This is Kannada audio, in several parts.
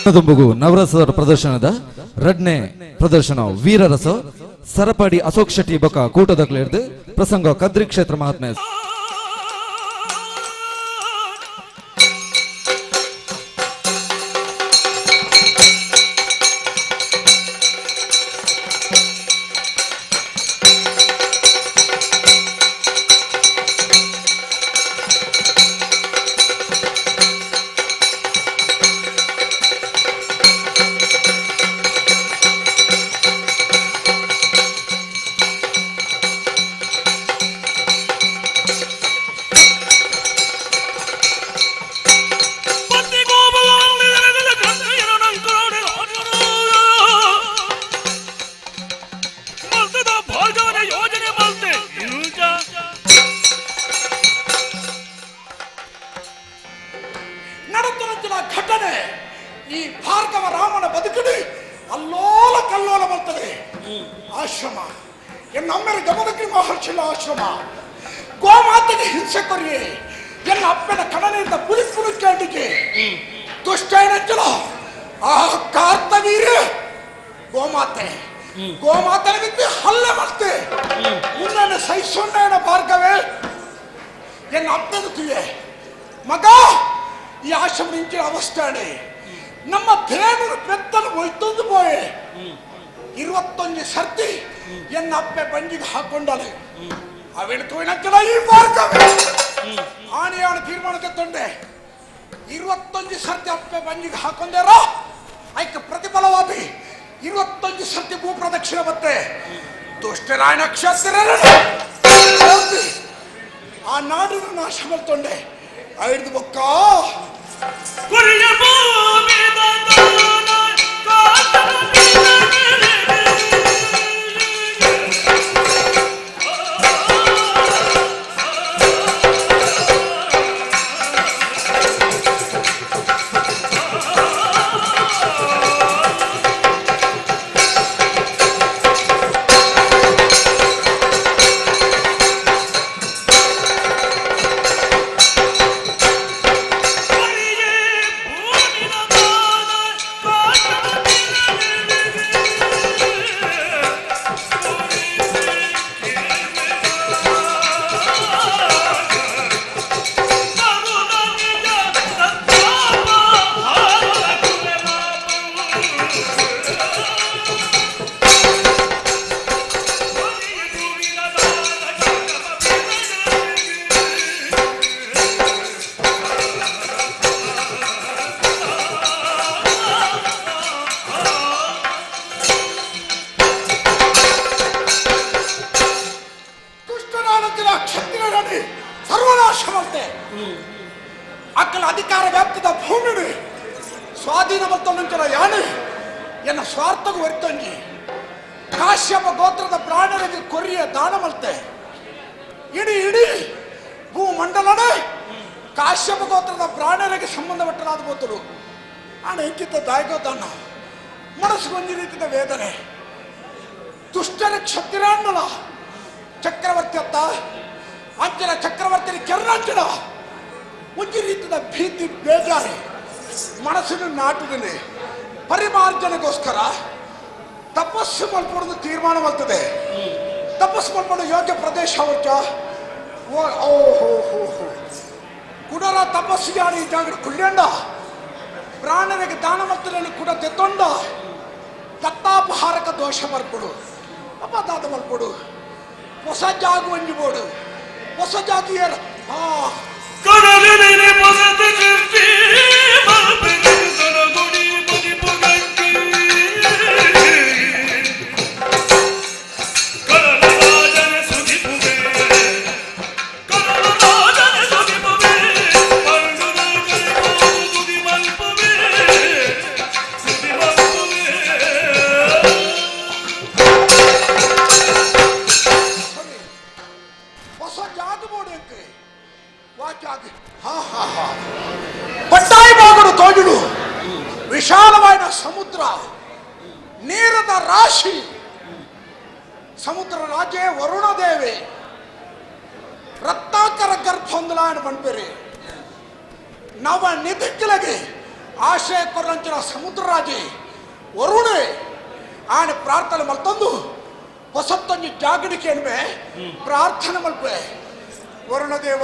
ದುಂಬುಗು ನವರಸದ ಪ್ರದರ್ಶನದ ರಡ್ನೆ ಪ್ರದರ್ಶನ ವೀರರಸ ಸರಪಡಿ ಅಶೋಕ್ ಶೆಟ್ಟಿ ಬೊಕ ಕೂಟದಕ್ಲೆರ್ದು ಪ್ರಸಂಗ ಕದ್ರಿ ಕ್ಷೇತ್ರ ಮಹಾತ್ಮೆ ಆಶ್ರಮ ಎನ್ನಮ್ಮೆರ ಗಮನಕ್ಕೆ ಮಹರ್ಷಿಲ ಆಶ್ರಮ ಗೋಮಾತೆಗೆ ಹಿಂಸೆ ಕೊರಿಯೇ ಎನ್ನ ಅಪ್ಪನ ಕಣನೆಯಿಂದ ಪುಲಿಪುಲು ಕೇಟಿಗೆ ದುಷ್ಟೈನಂಚಲ ಆ ಕಾರ್ತವೀರ ಗೋಮಾತೆ ಗೋಮಾತೆನ ಬಿದ್ದು ಹಲ್ಲೆ ಮಾಡ್ತೆ ಮುಂದೆ ಸಹಿಸೊಂಡೇನ ಭಾರ್ಗವೇ ಎನ್ನ ಅಪ್ಪನ ತುಯೆ ಮಗ ಈ ಆಶ್ರಮ ನಿಂಚಿನ ಅವಸ್ಥಾನೆ ನಮ್ಮ ಬೇನೂರು ಬೆತ್ತಲು ಒಯ್ತೊಂದು ಪೋಯೆ 21 ಸರ್ತಿ ಎನ್ನ ಅಪ್ಪೆ ಬಂಜಿಗೆ ಹಾಕೊಂಡಾಳೆ ಅವೆಣತು ಏನಂತಲ್ಲ ಈ ಭಾರ್ಗವೇ ಆನೆಯಾಣ ತೀರ್ಮಾನಕ್ಕೆ ತಂದೆ 21 ಸರ್ತಿ ಅಪ್ಪೆ ಬಂಜಿಗೆ ಹಾಕೊಂಡಾರೋ ಐಕ ಪ್ರತಿಫಲವಾಗಿ 21 ಸರ್ತಿ ಭೂ ಪ್ರದಕ್ಷಿಣೆ ಬತ್ತೆ ದುಷ್ಟರಾಯ ನಕ್ಷತ್ರ ಆ ನಾಡಿನ ನಾಶ ಮಾಡ್ತೊಂಡೆ ಐದು ಬೊಕ್ಕ ಅಕ್ಕಲ ಅಧಿಕಾರ ವ್ಯಾಪ್ತಿದ ಭೂಮಿನಿ ಸ್ವಾಧೀನ ಮತ್ತೊಂಚಲ ಯಾನೆ ಎನ್ನ ಸ್ವಾರ್ಥಗೂ ಹೊರತಂಗಿ ಕಾಶ್ಯಪ ಗೋತ್ರದ ಪ್ರಾಣರಿಗೆ ಕೊರಿಯ ದಾನ ಮಲ್ತೆ ಇಡೀ ಇಡೀ ಭೂಮಂಡಲನೇ ಕಾಶ್ಯಪ ಗೋತ್ರದ ಪ್ರಾಣರಿಗೆ ಸಂಬಂಧಪಟ್ಟಲಾದ ಗೋತರು ಆಣ ಎಂಕಿತ ದಾಯಗೋದಾನ ಮನಸ್ಸಿಗೊಂದು ರೀತಿಯ ವೇದನೆ ದುಷ್ಟರ ಕ್ಷತ್ರಿಯಾಣ್ಣಲ ಚಕ್ರವರ್ತಿ ಅತ್ತ ಅಂಚನ ಚಕ್ರವರ್ತಿ ಕೆರ್ನಾಂಚನ ಒಂದು ರೀತಿಯ ಭೀತಿ ಬೇಜಾರಿ ಮನಸ್ಸಿನ ನಾಟುಗನೆ ಪರಿಮಾರ್ಜನೆಗೋಸ್ಕರ ತಪಸ್ಸು ಮಾಡ್ಕೊಳ್ಳೋದು ತೀರ್ಮಾನ ಮಾಡ್ತದೆ ತಪಸ್ಸು ಮಾಡ್ಕೊಳ್ಳೋ ಯೋಗ್ಯ ಪ್ರದೇಶ ಅವರ್ಚ ಓಹೋ ಕುಡರ ತಪಸ್ಸಿಗೆ ಆಡಿ ಜಾಗ ಕುಳ್ಳ್ಯಂಡ ಪ್ರಾಣನಿಗೆ ದಾನ ಮತ್ತಲ್ಲಿ ಕೂಡ ತೆತ್ತೊಂಡ ದತ್ತಾಪಹಾರಕ ದೋಷ ಮಲ್ಪಡು ಅಪದಾತ ಮಲ್ಪಡು ಹೊಸ ಜಾಗ ಒಂಜಿಬೋಡು ಹೊಸ ಜಾತಿಯರ ವಿಶಾಲವಾದ ಸಮುದ್ರ ನೀರದ ರಾಶಿ ಸಮುದ್ರ ರಾಜೇ ವರುಣ ದೇವಿ ರತ್ನಾಕರ ಗರ್ಭ ಹೊಂದಲಾಯನ ಬಣ್ಪೇರಿ ನವ ನಿಧಿಕ್ಕಿಲಗೆ ಆಶಯ ಕೊರಂಚಿನ ಸಮುದ್ರರಾಜಿ ವರುಣೆ ಆನೆ ಪ್ರಾರ್ಥನೆ ಮಲ್ತಂದು ಹೊಸತ್ತೊಂದು ಜಾಗಡಿಕೆ ಅನ್ಬೆ ಪ್ರಾರ್ಥನೆ ಮಲ್ಪೆ ವರುಣದೇವ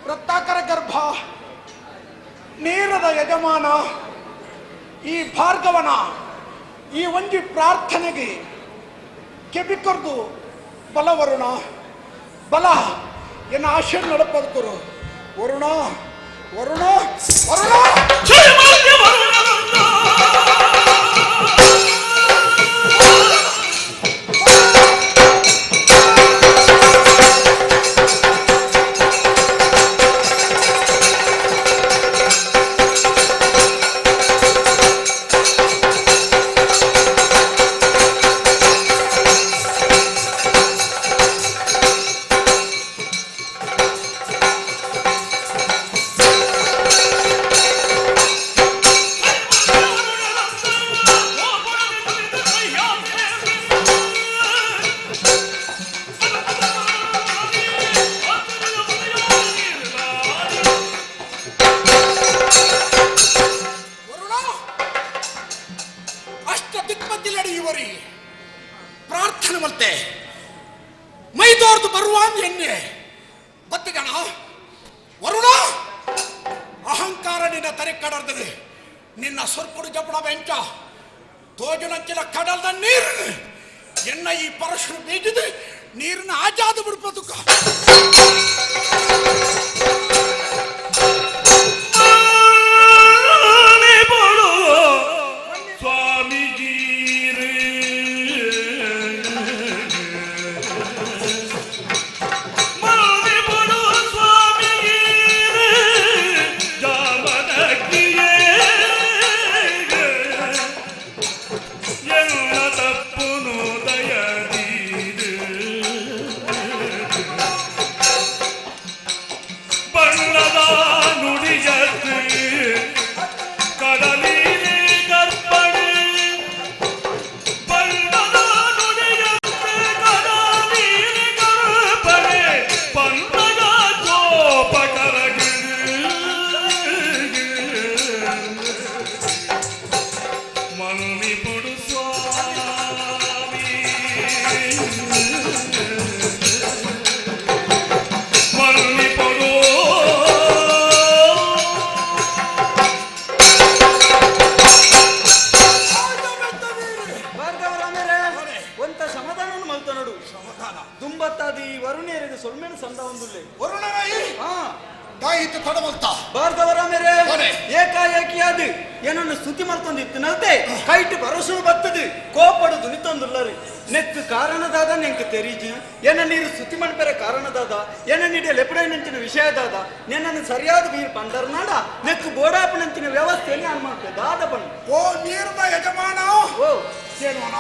ವೃತ್ತಾಕರ ಗರ್ಭ ನೀರದ ಯಜಮಾನ ಈ ಭಾರ್ಗವನ ಈ ಒಂಜಿ ಪ್ರಾರ್ಥನೆಗೆ ಕೆಬಿಕರ್ದು ಬಲ ವರುಣ ಬಲ ಎನ್ನ ಆಶಯ ನಡಪದಕರು ವರುಣ ವರುಣ ವರುಣ ಪ್ರಾರ್ಥನೆ ಮಲ್ತೆ ಮೈದೋರ್ದು ಬರುವಾಂದ ಎಣ್ಣೆ ಬತ್ತು ಜನ ವರುಣ ಅಹಂಕಾರ ನಿನ್ನ ತಲೆ ಕಡರ್ದದೆ ನಿನ್ನ ಸೊರ್ಪುಡು ಜಪಡ ಬೆಂಚ ತೋಜನಂಚಿನ ಕಡಲ್ದ ನೀರು ಎನ್ನ ಈ ಪರಶು ಬೀಜದ ನೀರನ್ನ ಆಜಾದ ಬಿಡ್ಬೋದುಕ ದುಂಬತ್ತಾದಿ ವರುಣೇರಿದ ಸೊಲ್ಮೇನು ಸಂದ ಒಂದುಲ್ಲೆ ವರುಣರಾಯಿ ದಾಯಿತ ತಡವಲ್ತ ಭಾರ್ಗವರ ಮೇರೆ ಏಕಾಏಕಿಯಾದು ಏನನ್ನು ಸ್ತುತಿ ಮಲ್ತೊಂದಿತ್ತು ನಲ್ತೆ ಕೈಟ್ ಭರೋಸು ಬತ್ತದು ಕೋಪಡು ದುನಿತೊಂದುಲ್ಲರಿ ನೆಕ್ಕು ಕಾರಣದಾದ ನೆಂಕು ತೆರೀಜಿ ಏನ ನೀರು ಸ್ತುತಿ ಮಲ್ಪೆರೆ ಕಾರಣದಾದ ಏನ ನೀಡಿಯ ಲೆಪಡೈನಂಚಿನ ವಿಷಯದಾದ ನಿನ್ನನ್ನು ಸರಿಯಾದ ನೀರು ಪಂಡರ್ನಾಡ ನೆಕ್ಕು ಬೋಡಾಪನಂಚಿನ ವ್ಯವಸ್ಥೆಯಲ್ಲಿ ಅನ್ಮಾಡ್ತೆ ದಾದ ಬಣ್ಣ ಓ ನೀರ್ನ ಯಜಮಾನ ಓ ಸೇನೋಣ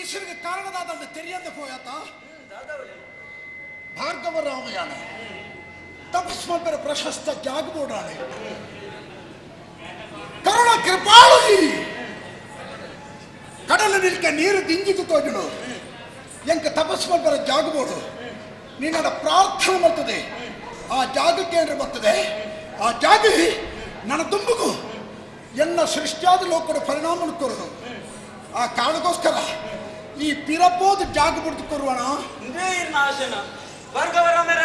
ಮನುಷ್ಯರಿಗೆ ಕಾರಣದಾದಂತೆ ತೆರೆಯಂತೆ ಹೋಯಾತ ಭಾರ್ಗವ ರಾಮಯಾಣ ತಪಸ್ಮಂತರ ಪ್ರಶಸ್ತ ಜಾಗಬೋಡಾಣೆ ಕರುಣ ಕೃಪಾಳುಜಿ ಕಡಲ ನಿಲ್ಕ ನೀರು ದಿಂಜಿತು ತೋಜುಡು ಎಂಕ ತಪಸ್ಮಂತರ ಜಾಗಬೋಡು ನಿನ್ನ ಪ್ರಾರ್ಥನೆ ಬರ್ತದೆ ಆ ಜಾಗಕ್ಕೆ ಏನ್ರ ಬರ್ತದೆ ಆ ಜಾಗ ನನ್ನ ತುಂಬುಗು ಎನ್ನ ಸೃಷ್ಟಿಯಾದ ಲೋಕದ ಪರಿಣಾಮ ಕೊರಡು ಆ ಕಾರಣಕ್ಕೋಸ್ಕರ ಈ ಪಿರಬೋದು ಜಾಗ ಬಿಡ್ತು ಕೊರುವಣ ಇದೇ ಇರ್ನ ಆಶೆನ ಭಾರ್ಗವರಾಮರ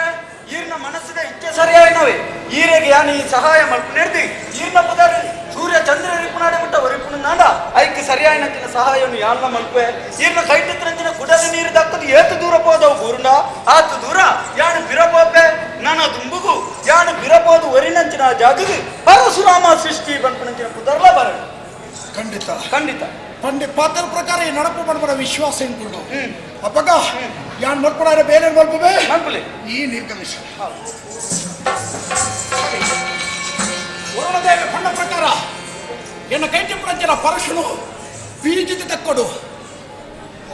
ಈರ್ನ ಮನಸ್ಸಿನ ಇಚ್ಛೆ ಸರಿಯಾಯಿನವೆ ಈರೆಗೆ ಯಾನಿ ಸಹಾಯ ಮಲ್ಪು ಈರ್ನ ಪದಾರ ಸೂರ್ಯ ಚಂದ್ರ ರಿಪುನಾಡೆ ಮುಟ್ಟ ಒರಿಪುಣ ನಾಡ ಐಕ್ಕೆ ಸರಿಯಾಯಿನಂಚಿನ ಸಹಾಯವನ್ನು ಯಾಲ್ನ ಮಲ್ಪೆ ಈರ್ನ ಕೈಟಿತ್ರಂಚಿನ ಕುಡದ ನೀರು ದಕ್ಕದು ಏತು ದೂರ ಹೋದವು ಗುರುಂಡ ಆತು ದೂರ ಯಾನು ಬಿರಬೋಪೆ ನನ್ನ ದುಂಬುಗು ಯಾನು ಬಿರಬೋದು ಒರಿನಂಚಿನ ಜಾಗದು ಪರಶುರಾಮ ಸೃಷ್ಟಿ ಬಂಪನಂಚಿನ ಕುದರ್ಲ ಬರ ಖಂಡಿತ ಖಂಡಿತ ಪಂಡಿತ್ ಪಾತ್ರ ಪ್ರಕಾರ ಈ ನಡಪು ಬಡಬಡ ವಿಶ್ವಾಸ ಎಂಕೊಂಡು ಅಪ್ಪಗ ಯಾನ್ ಮಲ್ಪಡಾರೆ ಬೇರೆ ಮಲ್ಪಬೇ ಮಲ್ಪಲೆ ಈ ನಿರ್ಗಮಿಸ ವರುಣದೇವಿ ಪಂಡ ಪ್ರಕಾರ ಎನ್ನ ಕೈಟಿ ಪ್ರಜರ ಪರಶುನು ಬೀಜಿತ ತಕ್ಕೊಡು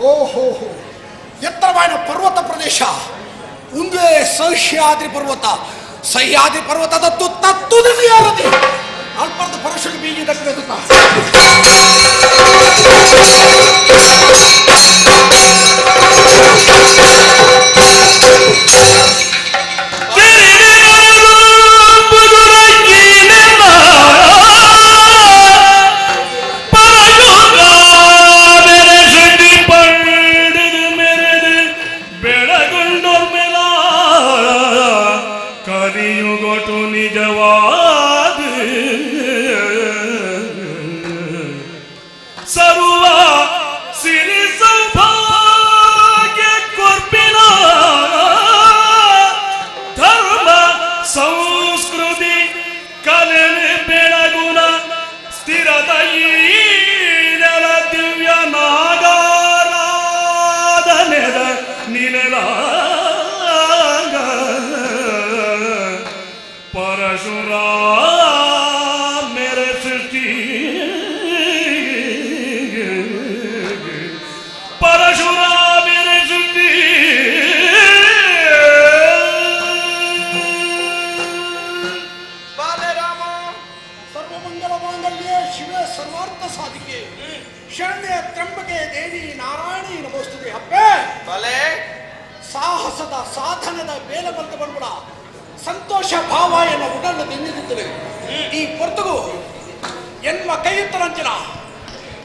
ಓಹೋ ಎತ್ತರವಾದ ಪರ್ವತ ಪ್ರದೇಶ ಒಂದೇ ಸಹ್ಯಾದ್ರಿ ಪರ್ವತದ ತತ್ತುದಲ್ಲಿ ಯಾರದಿ ಅಲ್ಪರ್ದ ಪರಶುನು ಬೀಜ ದಕ್ಕಬೇಕು ಶರಣ್ಯ ತ್ರಂಬಕೆ ದೇವಿ ನಾರಾಯಣಿ ನಮೋಸ್ತುತೆ ಅಪ್ಪೆ ಬಲೆ ಸಾಹಸದ ಸಾಧನದ ಬೇಲೆ ಬಂದ ಬಂದ್ಬಿಡ ಸಂತೋಷ ಭಾವ ಎನ್ನ ಉಡನ್ನು ನಿಂದಿರುತ್ತದೆ ಈ ಪೊರ್ತುಗು ಎನ್ಮ ಕೈಯುತ್ತರಂಚಿನ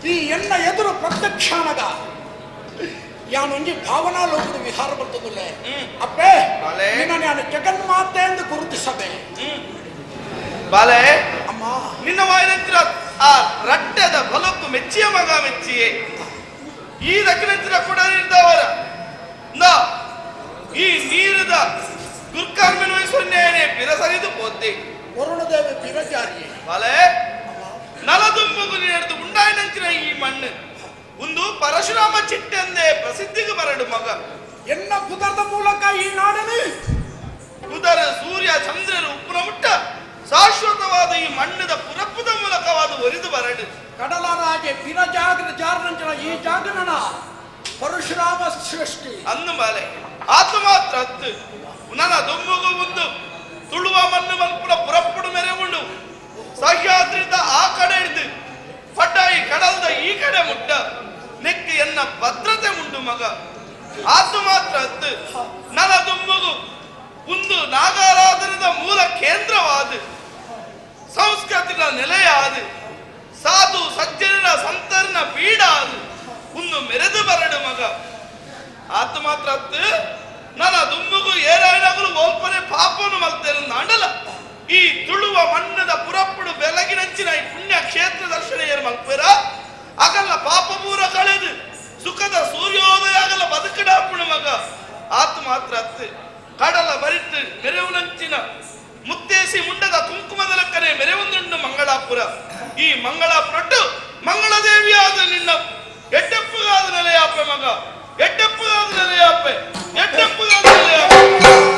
ಈ ಎನ್ನ ಎದುರು ಪ್ರತ್ಯಕ್ಷಾನಗ ಯಾನೊಂಜಿ ಭಾವನಾ ಲೋಕದ ವಿಹಾರ ಬರ್ತದಲ್ಲೇ ಅಪ್ಪೆ ನಿನ್ನ ನಾನು ಜಗನ್ಮಾತೆ ಎಂದು ಗುರುತಿಸಬೆ ಬಾಲೆ ಅಮ್ಮ ನಿನ್ನ ವಾಯಿನಂತಿರ ಆ ರಟ್ಟೆದ ಬಲಕ್ಕೂ ಮೆಚ್ಚಿಯ ಮಗ ಮೆಚ್ಚಿಯೇ ಈ ದಕ್ಕಿನಂತಿರ ಕೂಡ ನಿರ್ದವರ ಈ ನೀರದ ದುರ್ಕಾರ್ಮಿನ ವಯಸ್ಸನ್ನೇನೆ ಬಿರಸರಿದು ಪೋದ್ದೆ ವರುಣದೇವಿ ಬಿರಜಾರಿ ಬಾಲೆ ನಲದುಂಬುಗು ನಡೆದು ಉಂಡಾಯಿನಂತಿನ ಈ ಮಣ್ಣು ಒಂದು ಪರಶುರಾಮ ಚಿಟ್ಟೆಂದೇ ಪ್ರಸಿದ್ಧಿಗೆ ಬರಡು ಮಗ ಎನ್ನ ಕುದರದ ಮೂಲಕ ಈ ನಾಡನು ಕುದರ ಸೂರ್ಯ ಚಂದ್ರರು ಉಪ್ಪುನ ಮುಟ್ಟ ಶಾಶ್ವತವಾದ ಈ ಮಣ್ಣದ ಪುರಪ್ಪದ ಮೂಲಕವಾದ ಒರಿದು ಬರಡು ಕಡಲ ರಾಜೆ ಬಿರಜಾಗದ ಜಾರನಂಚಿನ ಈ ಜಾಗನನ ಪರಶುರಾಮ ಸೃಷ್ಟಿ ಅಂದು ಮಾಲೆ ಆತ ಮಾತ್ರ ಅತ್ತು ನನ್ನ ದೊಂಬುಗು ಮುಂದು ತುಳುವ ಮಣ್ಣು ಮಲ್ಪುರ ಪುರಪ್ಪುಡು ಮೆರೆವುಂಡು ಸಹ್ಯಾದ್ರಿಂದ ಆ ಕಡೆ ಹಿಡಿದು ಪಡ್ಡಾಯಿ ಕಡಲ್ದ ಈ ಕಡೆ ಮುಟ್ಟ ನೆಕ್ಕೆ ಎನ್ನ ಭದ್ರತೆ ಉಂಡು ಮಗ ಆತ ಮಾತ್ರ ಅತ್ತು ನನ್ನ ದೊಂಬುಗು ಒಂದು ನಾಗಾರಾಧನದ ಮೂಲ ಕೇಂದ್ರವಾದ ಸಂಸ್ಕೃತಿನ ನೆಲೆಯಾದ ಸಾಧು ಸಜ್ಜನರ ಸಂತರನ ಬೀಡ ಆದ ಒಂದು ಮೆರೆದು ಬರಡು ಮಗ ಆತ ಮಾತ್ರ ಅತ್ತು ನನ್ನ ದುಂಬುಗು ಏರಾಯಣಗಳು ಓಲ್ಪನೆ ಪಾಪನು ಮಲ್ತೇನೆ ನಾಡಲ ಈ ತುಳುವ ಮಣ್ಣದ ಪುರಪ್ಪುಡು ಬೆಳಗಿನಂಚಿನ ಈ ಪುಣ್ಯ ಕ್ಷೇತ್ರ ದರ್ಶನ ಏನು ಮಲ್ಪೇರ ಆಗಲ್ಲ ಪಾಪ ಪೂರ ಕಳೆದು ಸುಖದ ಸೂರ್ಯೋದಯ ಆಗಲ್ಲ ಬದುಕಡಾಪುಣ ಮಗ ಆತ ಮಾತ್ರ ಅತ್ತು ಕಡಲ ಬರಿಟ್ಟು ಮೆರೆವುನಂಚಿನ ಮುತ್ತೇಸಿ ಮುಂಡದ ಕುಂಕುಮದ ಲೆಕ್ಕನೆ ಮೆರೆವುಂದುಂಡು ಮಂಗಳಾಪುರ ಈ ಮಂಗಳಾಪುರಟ್ಟು ಮಂಗಳದೇವಿಯಾದ ನಿನ್ನ ಎಡ್ಡೆಪ್ಪುಗಾದ ನೆಲೆಯಾಪೆ ಮಗ ಎಡ್ಡೆಪ್ಪುಗಾದ ನೆಲೆಯಾಪೆ ಎಡ್ಡೆಪ್ಪುಗಾದ ನೆಲೆಯಾಪೆ